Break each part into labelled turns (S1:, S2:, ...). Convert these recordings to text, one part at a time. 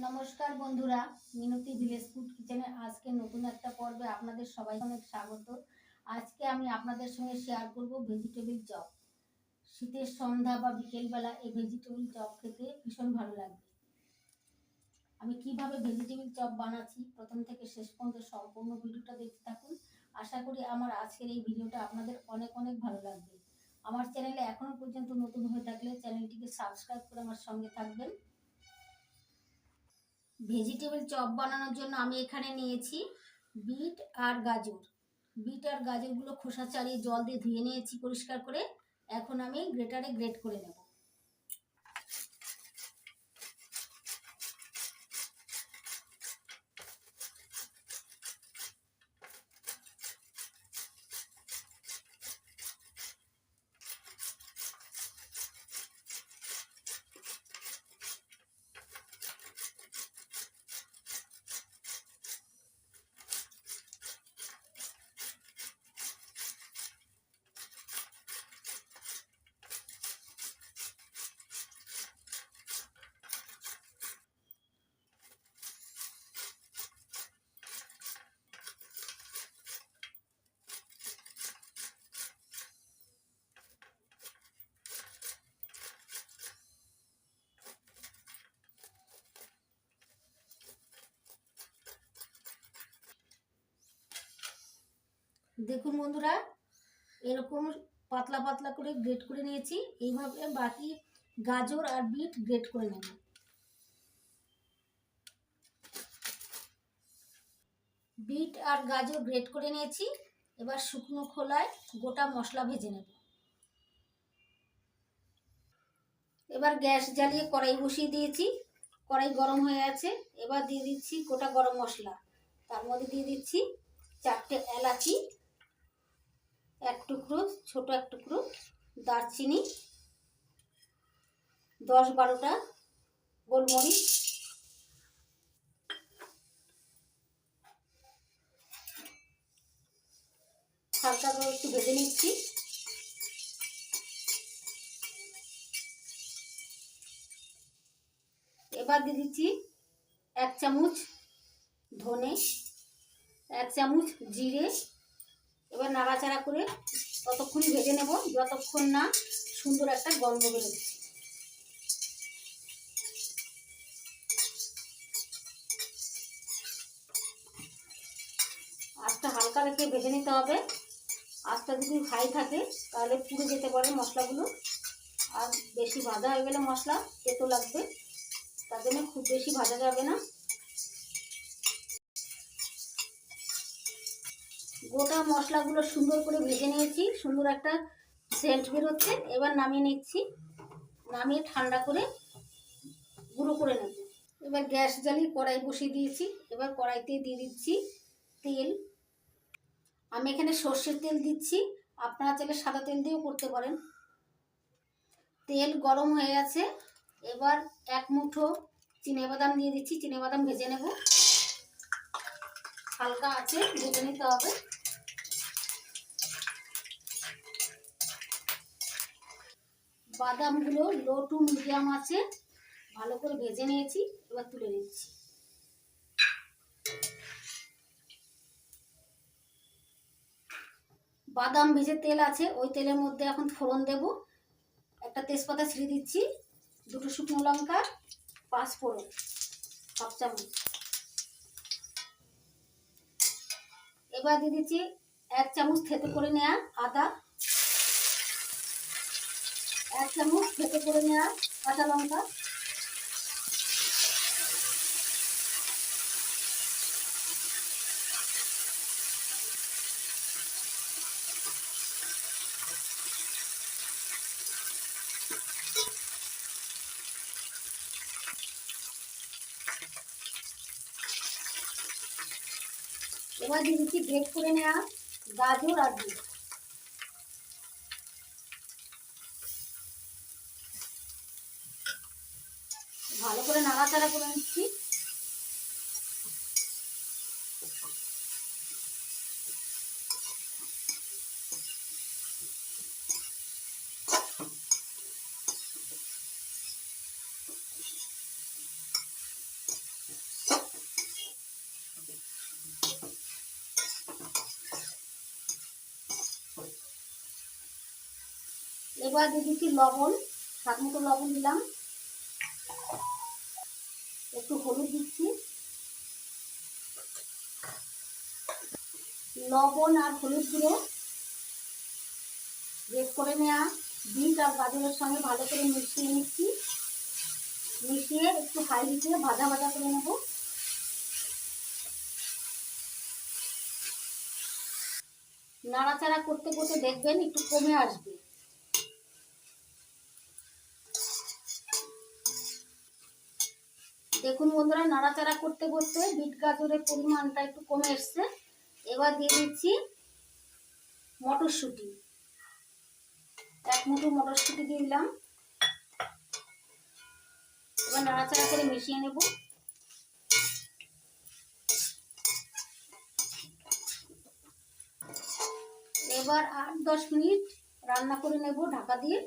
S1: নমস্কার বন্ধুরা, মিনতি village food কিচেনে আজকে নতুন একটা পর্বে আপনাদের সবাইকে অনেক স্বাগত। আজকে আমি আপনাদের সঙ্গে শেয়ার করব ভেজিটেবিল চপ। শীতের সন্ধ্যা বা বিকেলবেলা এই ভেজিটেবিল চপ খেতে ভীষণ ভালো লাগবে। আমি কিভাবে ভেজিটেবিল চপ বানাচ্ছি প্রথম থেকে শেষ পর্যন্ত সম্পূর্ণ ভিডিওটা দেখতে থাকুন। আশা করি আমার আজকের এই ভিডিওটা আপনাদের অনেক অনেক ভালো লাগবে। আমার চ্যানেলে এখনো পর্যন্ত নতুন হয়ে থাকলে চ্যানেলটিকে সাবস্ক্রাইব করে আমার সঙ্গে থাকবেন। ভেজিটেবল চপ বানানোর জন্য আমি এখানে নিয়েছি বিট আর গাজর। বিট আর গাজরগুলো খোসা ছাড়িয়ে জল দিয়ে ধুয়ে নিয়েছি পরিষ্কার করে। এখন আমি গ্রেটারে গ্রেট করে নেব। দেখুন বন্ধুরা, এরকম পাতলা পাতলা করে গ্রেট করে নিয়েছি। এইভাবে বাকি গাজর আর বিট গ্রেট করে নেব। বিট আর গাজর গ্রেট করে নিয়েছি। এবার শুকনো খোলায় গোটা মশলা ভেজে নেব। এবার গ্যাস জ্বালিয়ে কড়াই বসিয়ে দিয়েছি। কড়াই গরম হয়ে আছে। এবার দিয়ে দিচ্ছি গোটা গরম মশলা। তার মধ্যে দিয়ে দিচ্ছি 4টে এলাচি, এক টুকরো ছোট এক টুকরো দারচিনি, 10-12টা গোলমরিচ, হালকা করে একটু ভেজে নিচ্ছি। এবার দিয়ে দিচ্ছি 1 চামচ ধনে, 1 চামচ জিরে। এবার নাড়াচাড়া করে ততক্ষণই ভেজে নেব যতক্ষণ না সুন্দর একটা গন্ধ বেরোচ্ছে। আঁচটা হালকা রেখে ভেজে নিতে হবে। আঁচটা যদি হাই থাকে তাহলে পুড়ে যেতে পারে মশলাগুলো, আর বেশি ভাজা হয়ে গেলে মশলা তেতো লাগবে, তার জন্য খুব বেশি ভাজা যাবে না। গোটা মশলাগুলো সুন্দর করে ভেজে নিয়েছি, সুন্দর একটা সেন্ট বেরোচ্ছে। এবার নামিয়ে নিচ্ছি, নামিয়ে ঠান্ডা করে গুঁড়ো করে নেব। এবার গ্যাস জ্বালিয়ে কড়াই বসিয়ে দিয়েছি। এবার কড়াইতে দিয়ে দিচ্ছি তেল। আমি এখানে সর্ষের তেল দিচ্ছি, আপনারা চাইলে সাদা তেল দিয়েও করতে পারেন। তেল গরম হয়ে গেছে। এবার 1 মুঠো চিনেবাদাম দিয়ে দিচ্ছি। চিনেবাদাম ভেজে নেব, হালকা আছে ভেজে নিতে হবে। বাদামগুলো লো টু মিডিয়াম আছে ভালো করে ভেজে নিয়েছি। এবার তুলে নিচ্ছি। বাদাম ভেজে তেল আছে, ওই তেলের মধ্যে এখন ফোড়ন দেব। একটা তেজপাতা ছিঁড়ে দিচ্ছি, 2টো শুকনো লঙ্কা, 5 ফোড়ন 1 চামচ। এবার দিয়ে দিচ্ছি 1 চামচ থেতো করে নেওয়া আদা, 1 চামচ থেতো করে নেওয়া কাঁচা লঙ্কা, এবার দিয়ে দিচ্ছি গ্রেট করে নেওয়া গাজর আর বিট। ভালো করে নাড়াচাড়া করে নিচ্ছি। এবার দিয়ে দিচ্ছি লবণ, স্বাদ মতো লবণ দিলাম, একটু হলুদ দিচ্ছি। লবণ আর হলুদ গুঁড়ো গ্রেট করে নেওয়া বিট আর গাজরের সঙ্গে ভালো করে মিশিয়ে নিচ্ছি। মিশিয়ে একটু হাই হিটে ভাজা ভাজা করে নেব। নাড়াচাড়া করতে করতে দেখবেন একটু কমে আসবে। দেখুন বন্ধুরা, নাড়াচাড়া করতে করতে বিট গাজরের পরিমাণটা একটু কমে এসছে। এবার দিয়ে দিচ্ছি মটরশুঁটি, 1 মুঠো মটরশুঁটি দিয়ে দিলাম। এবার নাড়াচাড়া করে মিশিয়ে নেব। এবার 8-10 মিনিট রান্না করে নেব ঢাকা দিয়ে।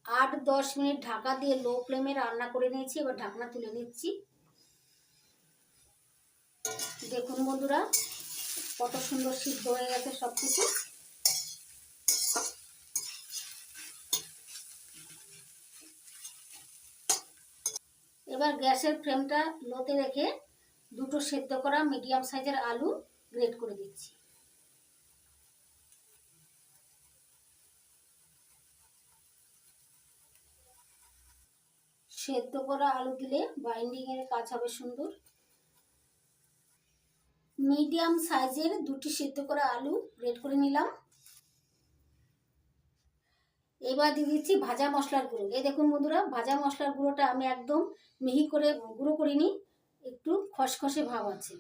S1: 8-10 মিনিট ঢাকা দিয়ে লো ফ্লেমে রান্না করে নিয়েছি। এবার ঢাকনা তুলে নিচ্ছি। দেখুন বন্ধুরা, কত সুন্দর সিদ্ধ হয়ে গেছে সব কিছু। এবার গ্যাসের ফ্লেমটা লোতে রেখে দুটো সেদ্ধ করা মিডিয়াম সাইজের আলু গ্রেট করে দিচ্ছি। সেদ্ধ করা আলু দিলে বাইন্ডিং এর কাজ হবে সুন্দর। মিডিয়াম সাইজের দুটি সেদ্ধ করা আলু গ্রেট করে নিলাম। এবার দিয়ে দিচ্ছি ভাজা মশলার গুঁড়ো। এই দেখুন বন্ধুরা, ভাজা মশলার গুঁড়োটা আমি একদম মিহি করে গুঁড়ো করিনি, একটু খসখসে ভাব আছে।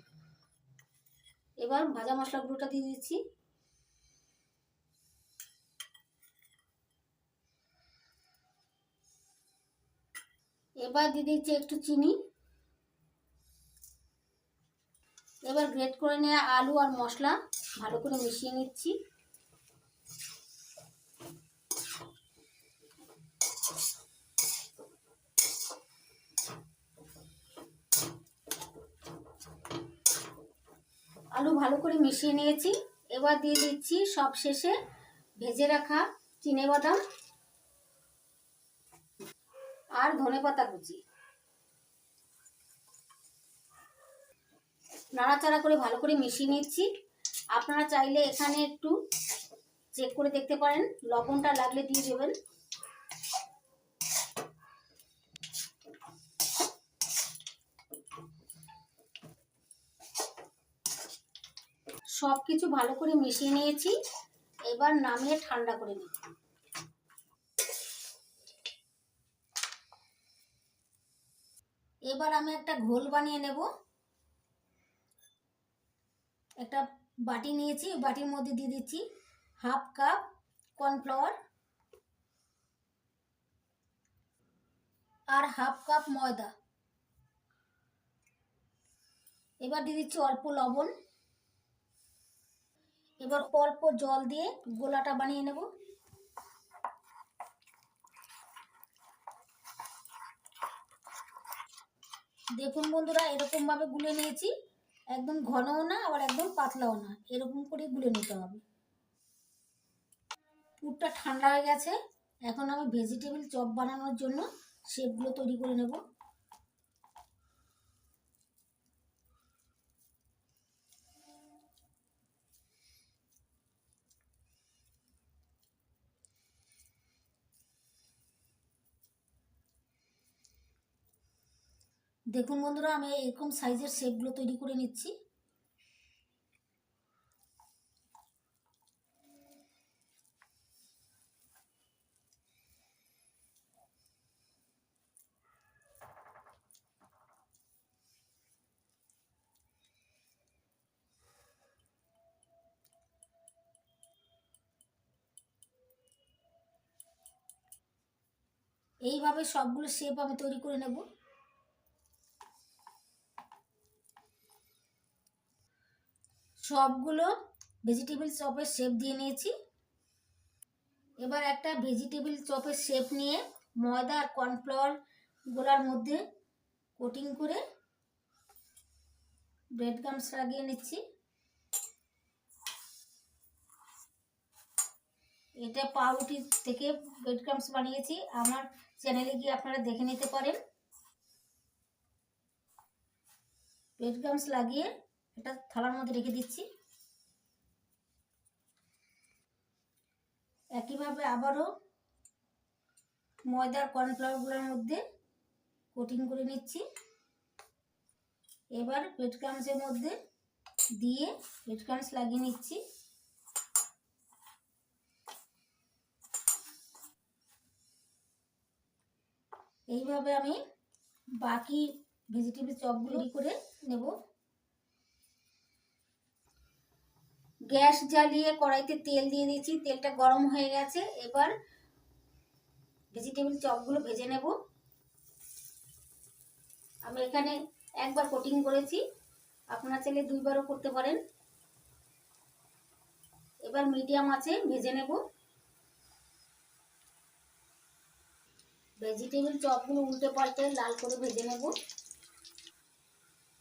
S1: এবার ভাজা মশলার গুঁড়োটা দিয়ে দিচ্ছি। এবার দিয়ে দিচ্ছি একটু চিনি। এবার গ্রেট করে নেওয়া আলু আর মশলা ভালো করে মিশিয়ে নিচ্ছি। আলু ভালো করে মিশিয়ে নিয়েছি। এবার দিয়ে দিচ্ছি সব শেষে ভেজে রাখা চিনেবাদাম আর ধনেপাতা কুচি। নাড়াচাড়া করে ভালো করে মিশিয়ে নিচ্ছি। আপনারা চাইলে এখানে একটু চেক করে দেখতে পারেন, লবণটা লাগলে দিয়ে দেবেন। সব কিছু ভালো করে মিশিয়ে নিয়েছি। এবার নামিয়ে ঠান্ডা করে নিই। এবার আমি একটা ঘোল বানিয়ে নেব। একটা বাটি নিয়েছি, বাটির মধ্যে দিয়ে দিচ্ছি 1/2 কাপ কর্নফ্লাওয়ার আর 1/2 কাপ ময়দা। এবার দিয়ে দিচ্ছি অল্প লবণ। এবার অল্প জল দিয়ে গোলাটা বানিয়ে নেব। দেখুন বন্ধুরা, এরকম ভাবে গুলে নিয়েছি। একদম ঘনও না আবার একদম পাতলাও না, এরকম করে গুলে নিতে হবে। পুরটা ঠান্ডা হয়ে গেছে। এখন আমি ভেজিটেবিল চপ বানানোর জন্য শেপগুলো তৈরি করে নেব। দেখুন বন্ধুরা, আমি এরকম সাইজের শেপগুলো তৈরি করে নিচ্ছি। এইভাবে সবগুলো শেপ আমি তৈরি করে নেব। সবগুলো ভেজিটেবিল চপের শেপ দিয়ে নিয়েছি। এবার একটা ভেজিটেবিল চপের শেপ নিয়ে ময়দা আর কর্নফ্লাওয়ার গোলার মধ্যে কোটিং করে ব্রেড ক্রাম্বস লাগিয়ে নিচ্ছি। এটা পাউরুটি থেকে ব্রেড ক্রাম্বস বানিয়েছি। আমার চ্যানেলে গিয়ে আপনারা দেখে নিতে পারেন। ব্রেড ক্রাম্বস লাগিয়ে এটা থালার মধ্যে রেখে দিচ্ছি। একইভাবে আবারও ময়দার কর্নফ্লাওয়ারগুলোর মধ্যে কোটিং করে নিচ্ছি। এবার ব্রেড ক্রাম্বসের মধ্যে দিয়ে ব্রেড ক্রাম্বস লাগিয়ে নিচ্ছি। এইভাবে আমি বাকি ভেজিটেবল চপগুলো করে নেব। গ্যাস জ্বালিয়ে কড়াইতে তেল দিয়ে দিয়েছি, তেলটা গরম হয়ে গেছে। এবার ভেজিটেবল চপগুলো ভেজে নেব। আমি এখানে একবার কোটিং করেছি, আপনারা চাইলে দুইবারও করতে পারেন। এবার মিডিয়াম আঁচে ভেজে নেব। ভেজিটেবল চপগুলো উল্টে পাল্টে লাল করে ভেজে নেব।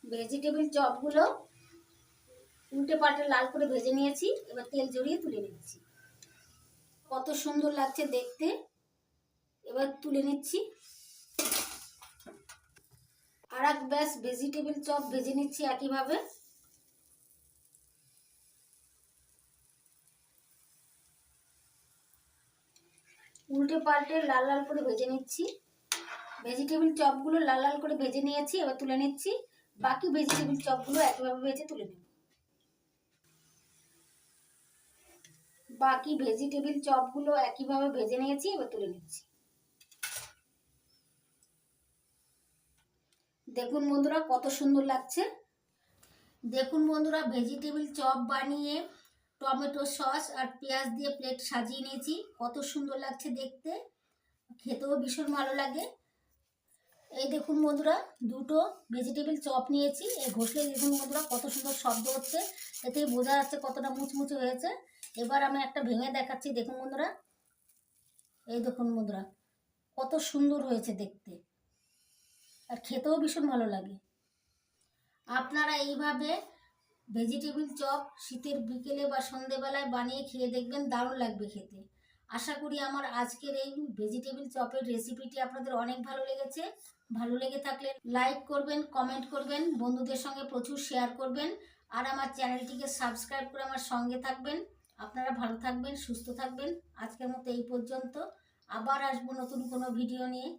S1: ভেজিটেবল চপগুলো উল্টে পাল্টে লাল করে ভেজে নিয়েছি। এবার তেল ঝরিয়ে তুলে নিচ্ছি। কত সুন্দর লাগছে দেখতে। এবার তুলে নিচ্ছি। আর এক ব্যাচ ভেজিটেবল চপ ভেজে নিচ্ছি একইভাবে। উল্টে পাল্টে লাল লাল করে ভেজে নিচ্ছি। ভেজিটেবল চপগুলো লাল লাল করে ভেজে নিয়েছি। এবার তুলে নিচ্ছি। বাকি ভেজিটেবল চপগুলো একইভাবে ভেজে তুলে নেব। বাকি ভেজিটেবল চপগুলো একইভাবে ভেজে নিয়েছি। এবার তুলে নিচ্ছি। দেখুন বন্ধুরা কত সুন্দর লাগছে। দেখুন বন্ধুরা ভেজিটেবল চপ বানিয়ে টমেটো সস আর পেঁয়াজ দিয়ে প্লেট সাজিয়ে নিয়েছি। কত সুন্দর লাগছে দেখতে, খেতেও ভীষণ ভালো লাগে। এই দেখুন বন্ধুরা দুটো ভেজিটেবল চপ নিয়েছি। এই ঘষলে দেখুন বন্ধুরা কত সুন্দর শব্দ হচ্ছে, এতে বোঝা যাচ্ছে কতটা মুচমুচে হয়েছে। এবার আমি একটা ভেঙে দেখাচ্ছি। দেখুন বন্ধুরা, এই দেখুন বন্ধুরা কত সুন্দর হয়েছে দেখতে, আর খেতেও ভীষণ ভালো লাগে। আপনারা এইভাবে ভেজিটেবল চপ শীতের বিকেলে বা সন্ধেবেলায় বানিয়ে খেয়ে দেখবেন, দারুণ লাগবে খেতে। আশা করি আমার আজকের এই ভেজিটেবল চপের রেসিপিটি আপনাদের অনেক ভালো লেগেছে। ভালো লেগে থাকলে লাইক করবেন, কমেন্ট করবেন, বন্ধুদের সঙ্গে প্রচুর শেয়ার করবেন, আর আমার চ্যানেলটিকে সাবস্ক্রাইব করে আমার সঙ্গে থাকবেন। আপনারা ভালো থাকবেন, সুস্থ থাকবেন। আজকের মতো এই পর্যন্ত। আবার আসবো নতুন কোনো ভিডিও নিয়ে।